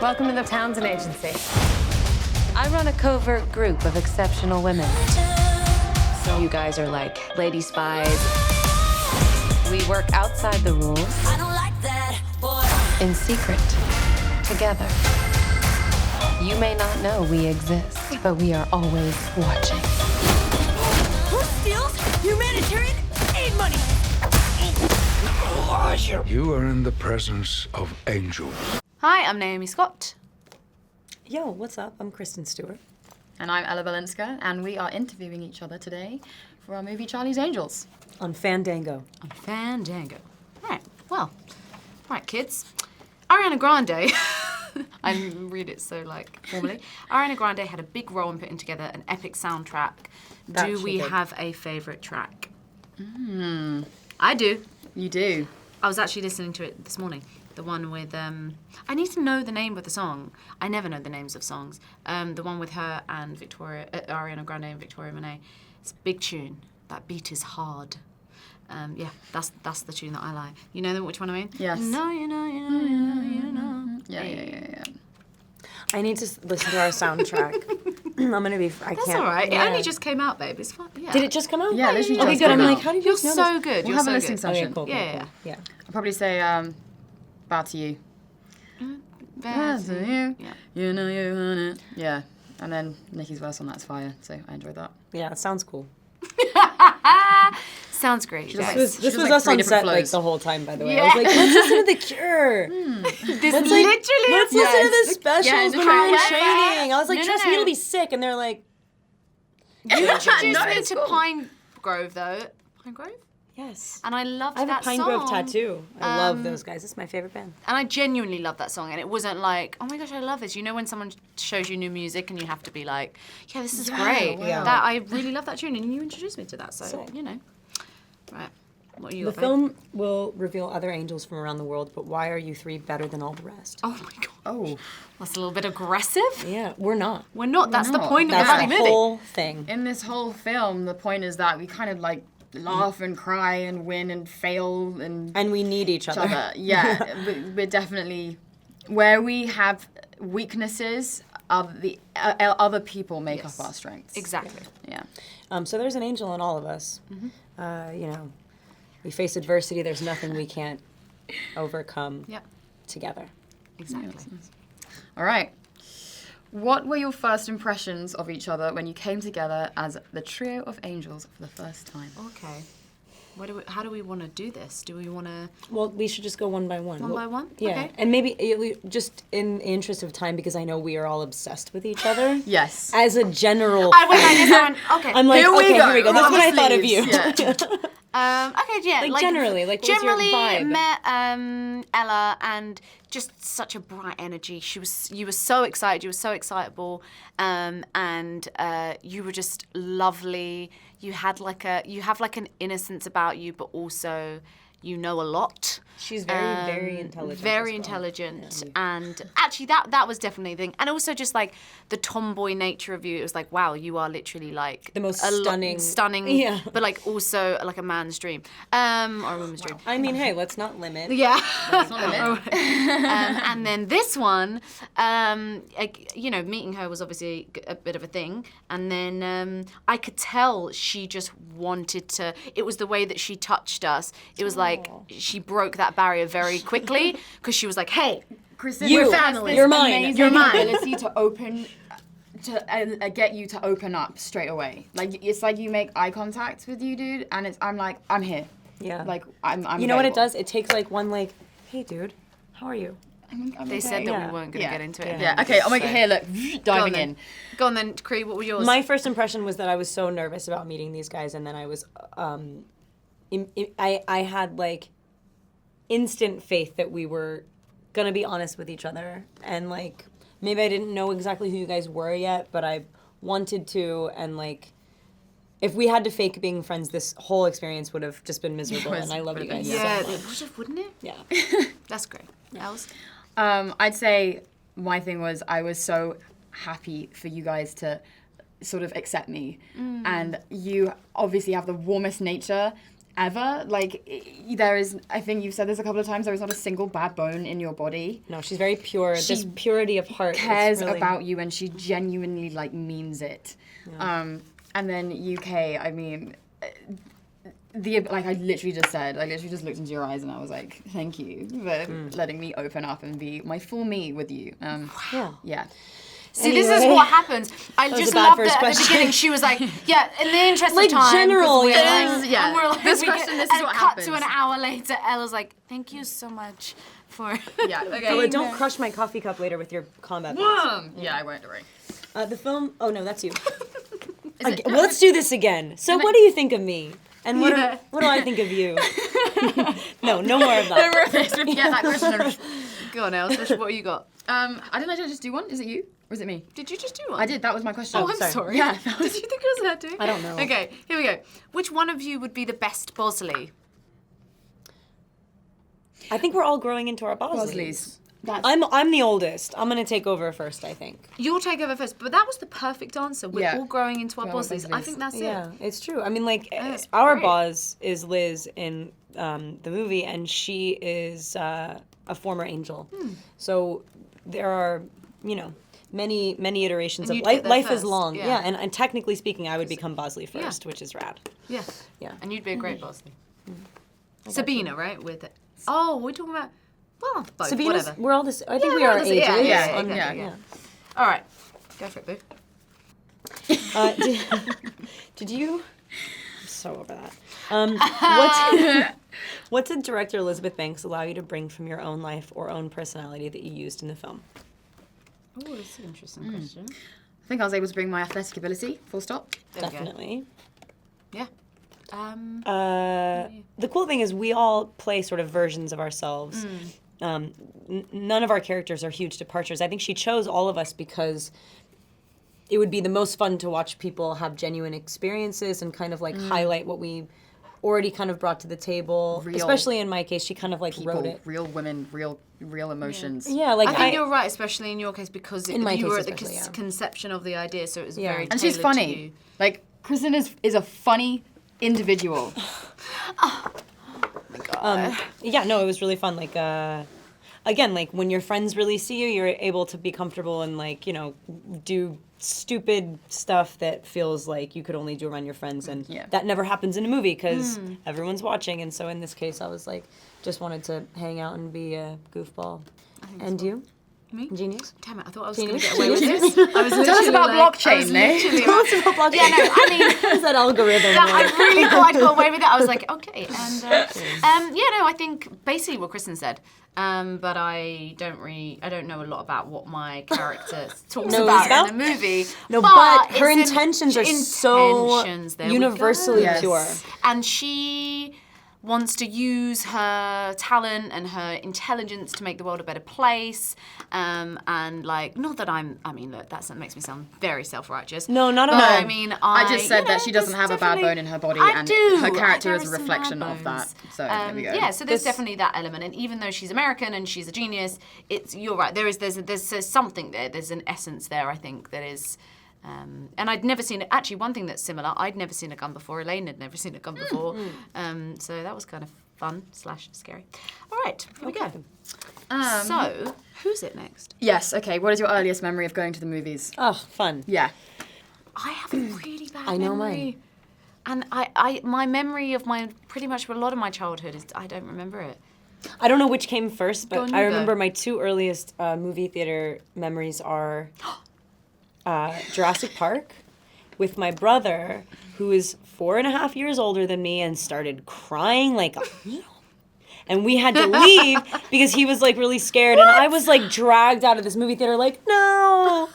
Welcome to the Townsend Agency. I run a covert group of exceptional women. So you guys are like lady spies. We work outside the rules. I don't like that, boy. In secret. Together. You may not know we exist, but we are always watching. Who steals humanitarian aid money? You are in the presence of angels. Hi, I'm Naomi Scott. Yo, what's up? I'm Kristen Stewart. And I'm Ella Balinska, and we are interviewing each other today for our movie Charlie's Angels. On Fandango. On Fandango. All right, kids. Ariana Grande, I read it so, formally. Ariana Grande had a big role in putting together an epic soundtrack. Do we have a favorite track? I do. You do. I was actually listening to it this morning. The one with, I need to know the name of the song. I never know the names of songs. The one with her and Ariana Grande and Victoria Monet. It's a big tune. That beat is hard. That's the tune that I like. You know which one I mean? Yes. You know. Yeah. I need to listen to our soundtrack. I'm gonna be. That's all right. It only just came out, babe. It's fun. Yeah. Did it just come out? Yeah, literally Okay, just good. came I'm out. like, how do you You're guys know so this? good. We'll You're have so a listening good. session. Okay, cool. Yeah. Yeah. I'll probably say, bow to you. Bow to you. Yeah. You know you want it. Yeah. And then Nicki's verse on That's Fire, so I enjoyed that. Yeah, it sounds cool. Sounds great. This does, was like, us 3 on different set flows. the whole time, by the way. I was like, let's listen to The Cure. This literally Let's listen to the specials Yeah, when we were in yeah. training. I was like, No, trust me, it'll be sick. And they're like, You introduced No, me it's to cool. Pine Grove, though. Pine Grove? yes. And I loved I have that a Pine song. Grove tattoo. I love those guys. It's my favorite band. And I genuinely love that song. And it wasn't like, oh my gosh, I love this. You know when someone shows you new music and you have to be like, yeah, this is great. wow. That I really love that tune. And you introduced me to that. So, Sick. you know. Right. What are you The got, babe? film will reveal other angels from around the world, but why are you three better than all the rest? Oh my God. Oh. That's a little bit aggressive. Yeah, we're not. We're not. That's the not. point of the That's bloody the movie. whole thing. In this whole film, the point is that we kind of laugh and cry and win and fail and And we need each other. Yeah, we're definitely where we have weaknesses. The other people make Yes. up our strengths. Exactly. Yeah. So there's an angel in all of us. We face adversity. There's nothing we can't overcome Yep. together. Exactly. All right. What were your first impressions of each other when you came together as the trio of angels for the first time? Okay. How do we want to do this? Do we want to Well, we should just go one by one. one by one? Yeah, Okay. and maybe just in the interest of time, because I know we are all obsessed with each other. Yes. As a general, Okay. I'm like, Here we okay, go. here we go. That's Roll what I the thought of you. sleeves. Yeah. Okay, yeah. Like, generally, like, what was your generally vibe? met Ella, and just such a bright energy. You were so excited. You were so excitable, and you were just lovely. You have like an innocence about you, but also you know a lot. She's very intelligent. Very as well. intelligent, and actually that was definitely the thing. And also just like the tomboy nature of you. It was like, wow, you are literally like The most stunning, Yeah. but like also like a man's dream, or a woman's dream. I mean, hey, let's not limit. Yeah. And then this one, meeting her was obviously a bit of a thing. And then I could tell she just wanted to, it was the way that she touched us. It was like she broke that barrier very quickly because she was like, hey, Kristen, You, we're family. you're mine. Amazing You're mine. ability to open, to get you to open up straight away. Like it's like you make eye contact with you, dude, and I'm like, I'm here. Yeah. Like I'm. You know what it available. does? It takes like one like, hey, dude, how are you? I'm they okay. said that Yeah. we weren't going to Yeah. get into it. Yeah. Okay. Oh my God. Here, look. Diving in. Go on then, Cree, what were yours? My first impression was that I was so nervous about meeting these guys, and then I was, I had like instant faith that we were gonna be honest with each other, and like maybe I didn't know exactly who you guys were yet, but I wanted to, and like if we had to fake being friends, this whole experience would have just been miserable, and I love you guys. yeah, So it much. would have, wouldn't it? Yeah. That's great. Els? I'd say my thing was I was so happy for you guys to sort of accept me, and you obviously have the warmest nature. ever. Like, there is, I think you've said this a couple of times, there is not a single bad bone in your body. No, she's very pure. She this purity of heart. Cares really... about you, and she genuinely, like, means it. Yeah. And then UK, I mean, like I literally just looked into your eyes and I was like, thank you for letting me open up and be my full me with you. Yeah. See, this is what happens. I just loved that at the question. beginning. She was like, yeah, in the interest Like of time. general, we're yeah. like, Yeah. And we're like, This we question, get, this is and what cut happens. to an hour later, Ella's like, thank you so much for... Yeah, okay. Oh, don't crush my coffee cup later with your combat boots. Yeah, I won't worry. The film. Oh no, that's you. it- Well, let's do this again. So, what do you think of me? And what do I think of you? No more of that. Repeat that question. Go on, Els, what you got? I didn't I just do one? Is it you? Or is it me? Did you just do one? I did, that was my question. Oh, I'm sorry. Yeah. Did you think it was her too? I don't know. Okay, here we go. Which one of you would be the best Bosley? I think we're all growing into our Bosleys. Bosleys. That's, I'm the oldest. I'm gonna take over first, I think. You'll take over first, but that was the perfect answer. We're Yeah. all growing into our Growing Bosleys. I Bosleys. think that's Yeah, it. it's true. I mean, like, That's our great. boss is Liz in the movie, and she is a former angel. So there are, many iterations And of you'd life. get there Life is first, long. yeah. Yeah, and technically speaking, I would become Bosley first, which is rad. Yeah. Yeah. And you'd be a great Bosley. Sabina, right? With it. Oh, we're talking about, well, both, Sabina's, whatever. we're all this. I think we we're are all the ages. same. Yeah, on- exactly. All right. Go for it, boo. Did you? I'm so over that. What did director Elizabeth Banks allow you to bring from your own life or own personality that you used in the film? Oh, that's an interesting question. I think I was able to bring my athletic ability, full stop. There we go. Definitely. Yeah. The cool thing is we all play sort of versions of ourselves. None of our characters are huge departures. I think she chose all of us because it would be the most fun to watch people have genuine experiences and kind of like highlight what we already kind of brought to the table. Real Especially in my case, she kind of like wrote People, it. real women, real emotions. Yeah, like I think you're right, especially in your case, because In my you case were at the especially, yeah. conception of the idea, so it was Yeah. very And she's tailored to funny. you. Like, Kristen is a funny individual. Yeah, no, it was really fun. Like, again, like when your friends really see you, you're able to be comfortable and like, do stupid stuff that feels like you could only do around your friends, and that never happens in a movie because everyone's watching. And so in this case, I was like, just wanted to hang out and be a goofball. And you? Me? Genius? Damn it, I thought I was going to Genius? get away with this. I was Tell us about blockchain, Nick. Tell us about blockchain. Yeah, no, I mean, What's that algorithm? I really thought I'd got away with it. I was like, okay. And I think basically what Kristen said. But I don't know a lot about what my character talks Knows about about? in the movie. No, but her it's intentions are so there we universally go. pure. And she wants to use her talent and her intelligence to make the world a better place. And like, not that look, that makes me sound very self-righteous. No, not at but all. I mean, I just said that she doesn't have a bad bone in her body, and her character is a There some reflection bad of that. bones. So there we go. Yeah, so there's definitely that element, and even though she's American and she's a genius, you're right. There's something there. There's an essence there. I think that is. And I'd never seen it. Actually, one thing that's similar, I'd never seen a gun before. Elaine had never seen a gun before. So that was kind of fun / scary. All right, here we go. So, who's it next? Yes, okay. What is your earliest memory of going to the movies? Oh, fun. Yeah. I have a really bad I know memory. And my memory of pretty much a lot of my childhood is I don't remember it. I don't know which came first, Go but on, I you go. remember my two earliest movie theater memories are Jurassic Park with my brother, who is 4.5 years older than me and started crying like a and we had to leave because he was like really scared, and I was like dragged out of this movie theater like, no.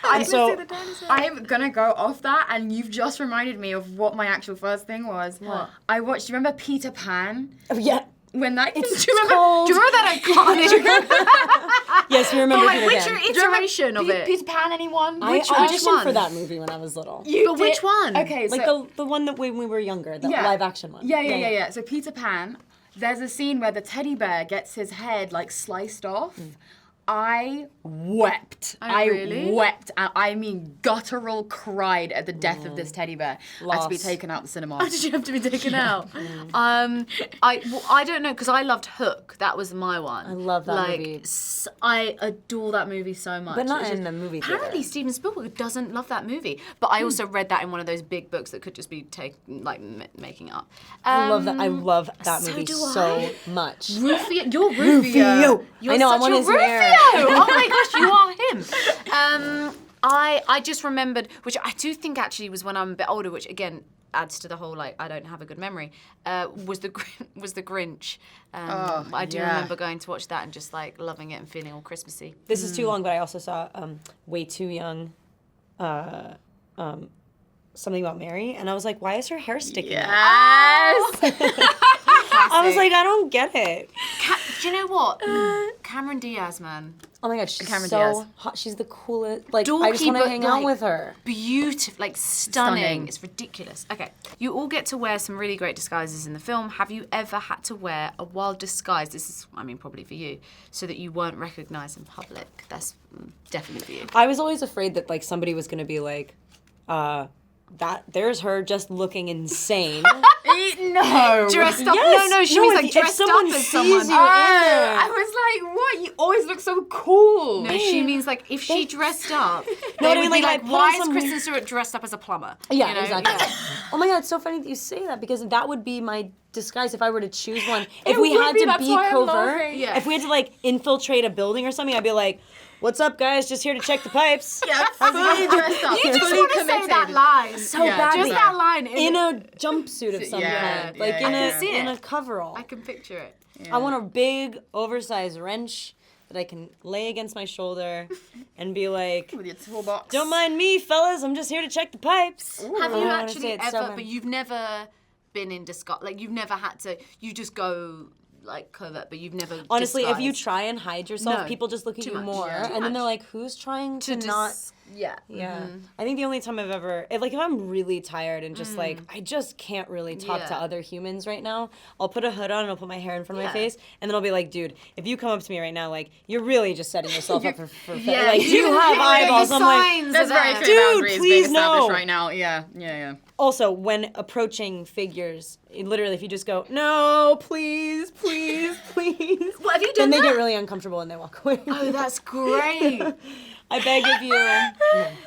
And so I'm gonna go off that, and you've just reminded me of what my actual first thing was. What? I watched, do you remember Peter Pan? yeah. When that It's do you remember, called- do you remember that Yes, we remember But Peter which Pan. iteration of it? Peter Pan, anyone? I Which auditioned one? for that movie when I was little. You But which did- one? Okay, Like so the one that when we were younger, the Yeah. live action one. Yeah. So Peter Pan, there's a scene where the teddy bear gets his head like sliced off. I wept. really? I wept. I mean, guttural cried at the death of this teddy bear. I had to be taken out the cinema. Oh, did you have to be taken out? I don't know, because I loved Hook. That was my one. I love that movie. I adore that movie so much. But not in the movie theater. Apparently, Steven Spielberg doesn't love that movie. But I also read that in one of those big books that could just be making it up. I love that. I love that movie do so much. Rufio, you're Rufio. You're I know, I'm such on a his Rufio. hair. Oh my gosh, you are him. I just remembered, which I do think actually was when I'm a bit older, which again adds to the whole like I don't have a good memory. Was the Grinch? I do remember going to watch that and just like loving it and feeling all Christmassy. This is too long, but I also saw Way Too Young. Something About Mary, and I was like, why is her hair sticking out? I was like, I don't get it. Do you know what? Cameron Diaz, man. Oh my god, she's Cameron so Diaz. hot. She's the coolest. Like, I Dorky, just want to but, hang out like, with her. Beautiful, like stunning. Stunning. It's ridiculous. Okay, you all get to wear some really great disguises in the film. Have you ever had to wear a wild disguise? This is, I mean, probably for you, so that you weren't recognised in public. That's definitely for you. I was always afraid that like somebody was gonna be like, that there's her just looking insane. No. Dressed up? Yes. No, she No, means if- like if dressed someone up as sees someone. you in there. I was like, what? You always look so cool. No, she means like if she dressed up, No, they I mean, would be like, like, I put why on is some- Kristen Stewart dressed up as a plumber? Yeah, You know? exactly. Oh my god, it's so funny that you say that because that would be my disguise if I were to choose one. If we had to be covert, Yeah. if we had to like infiltrate a building or something, I'd be like, "What's up, guys? Just here to check the pipes." Yeah, fully dressed up. You just fully want to say committed. that line So Yeah, badly. Just that line In a jumpsuit of some Yeah, kind, like yeah, in I a can see in it. a coverall. I can picture it. I want a big, oversized wrench that I can lay against my shoulder and be like, With your toolbox. "Don't mind me, fellas. I'm just here to check the pipes." Have I you wanna actually say it ever? so bad. But you've never been in disguise. Like you've never had to. You just go like covert, but you've never. Honestly, if you disguised. try and hide yourself, No, people just look at too you much. more, Yeah. Too and then they're much. like, "Who's trying to not?" Yeah. Yeah, I think the only time I've ever, if I'm really tired and just like, I just can't really talk to Yeah. other humans right now, I'll put a hood on and I'll put my hair in front of my Yeah. face, and then I'll be like, dude, if you come up to me right now, like, you're really just setting yourself up for Yeah, like, do you have eyeballs? I'm like, signs There's of very that. clear Dude, boundaries please being established no. right now. Yeah. also, when approaching figures, literally, if you just go, no, please, please, please, What have you then done? they that? get really uncomfortable and they walk away. Oh, that's great. I beg of you.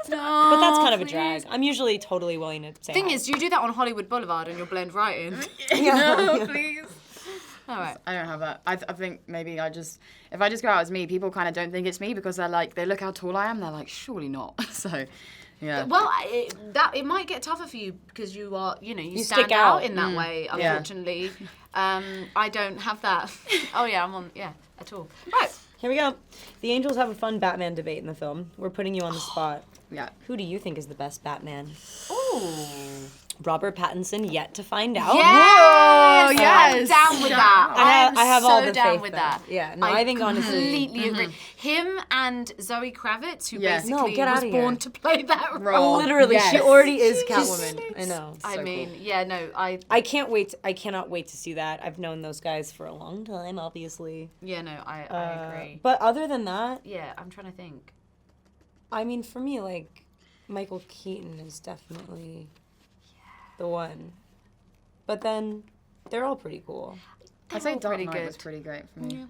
No, But that's kind of a please. drag. I'm usually totally willing to say Thing hi. is, you do that on Hollywood Boulevard and you'll blend right in. No, please. All right. I don't have that. I think maybe if I just go out as me, people kind of don't think it's me because they're like, they look how tall I am. They're like, surely not. So, yeah. Well, it might get tougher for you because you are, you stick stand out out. in that way. Unfortunately, I don't have that. Oh yeah, I'm on. Yeah, at all. Right. Here we go. The Angels have a fun Batman debate in the film. We're putting you on the spot. Yeah. Who do you think is the best Batman? Ooh. Robert Pattinson, yet to find out. Yes. yes. I'm down with that. I have so all the down faith with there. that. Yeah, no, I think honestly- completely agree. Him and Zoe Kravitz, who Yes. basically No, get was outta here. born to play that role. Role. Literally, she Yes. already is Catwoman. I know. I So mean, cool. yeah, no, I can't wait. I cannot wait to see that. I've known those guys for a long time, obviously. yeah, no, I agree. But other than that, Yeah, I'm trying to think. I mean, for me, like, Michael Keaton is definitely the one. But then, they're all pretty cool. I'd say all Dark pretty Knight good. was pretty great for me.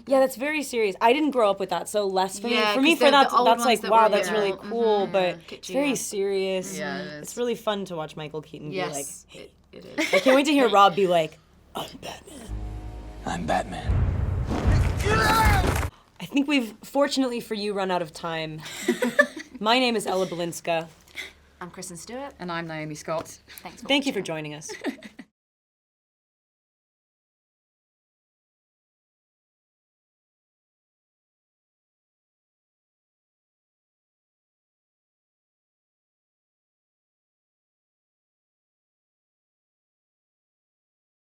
Yeah, that's very serious. I didn't grow up with that, so less for me. Yeah, For me, 'cause for the that, old that's ones like, that wow, were that's really original. cool, but Kitschy, it's very yeah. serious. Yeah, it is. It's really fun to watch Michael Keaton be like, Yes, hey. it is. I can't wait to hear Rob be like, I'm Batman. I'm Batman. I think we've, fortunately for you, run out of time. My name is Ella Balinska. I'm Kristen Stewart. And I'm Naomi Scott. Thanks for Thank you for watching. joining us.